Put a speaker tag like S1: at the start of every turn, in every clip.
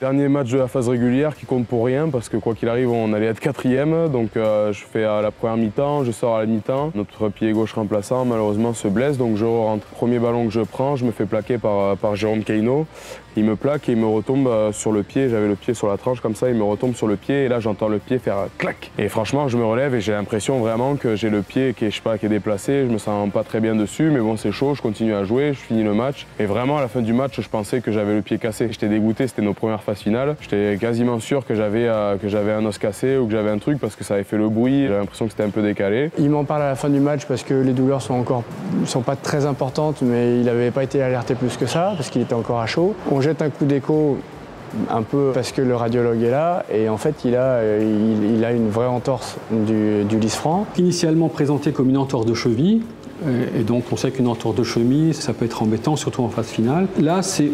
S1: Dernier match de la phase régulière qui compte pour rien parce que quoi qu'il arrive, on allait être quatrième. Donc je fais la première mi-temps, je sors à la mi-temps. Notre pied gauche remplaçant malheureusement se blesse, donc je rentre. Premier ballon que je prends, je me fais plaquer par Jérôme Caino. Il me plaque et il me retombe sur le pied. J'avais le pied sur la tranche comme ça, il me retombe sur le pied et là j'entends le pied faire clac. Et franchement, je me relève et j'ai l'impression vraiment que j'ai le pied qui est déplacé. Je me sens pas très bien dessus, mais bon c'est chaud, je continue à jouer, je finis le match. Et vraiment à la fin du match, je pensais que j'avais le pied cassé. J'étais dégoûté, c'était nos premières phases finales. J'étais quasiment sûr que j'avais un os cassé ou que j'avais un truc parce que ça avait fait le bruit. J'avais l'impression que c'était un peu décalé.
S2: Il m'en parle à la fin du match parce que les douleurs sont pas très importantes, mais il n'avait pas été alerté plus que ça parce qu'il était encore à chaud. On jette un coup d'écho un peu parce que le radiologue est là et en fait il a une vraie entorse du lisfranc.
S3: Initialement présenté comme une entorse de cheville, et donc on sait qu'une entorse de cheville ça peut être embêtant, surtout en phase finale. Là c'est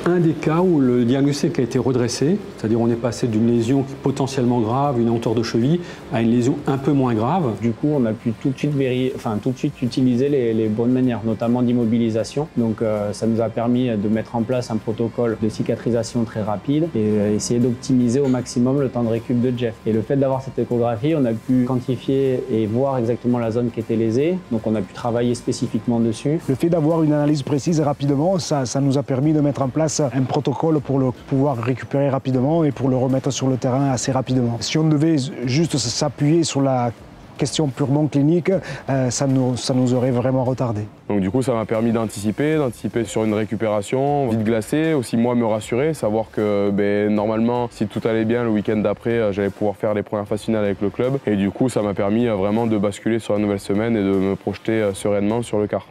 S3: un des cas où le diagnostic a été redressé, c'est-à-dire on est passé d'une lésion potentiellement grave, une entorse de cheville, à une lésion un peu moins grave.
S4: Du coup, on a pu tout de suite utiliser les bonnes manières, notamment d'immobilisation. Donc ça nous a permis de mettre en place un protocole de cicatrisation très rapide et essayer d'optimiser au maximum le temps de récup de Jeff. Et le fait d'avoir cette échographie, on a pu quantifier et voir exactement la zone qui était lésée. Donc on a pu travailler spécifiquement dessus.
S5: Le fait d'avoir une analyse précise et rapidement, ça nous a permis de mettre en place un protocole pour le pouvoir récupérer rapidement et pour le remettre sur le terrain assez rapidement. Si on devait juste s'appuyer sur la question purement clinique, ça nous aurait vraiment retardé.
S1: Donc du coup, ça m'a permis d'anticiper sur une récupération, vite glacée, aussi moi me rassurer, savoir que normalement, si tout allait bien le week-end d'après, j'allais pouvoir faire les premières phases finales avec le club. Et du coup, ça m'a permis vraiment de basculer sur la nouvelle semaine et de me projeter sereinement sur le quart.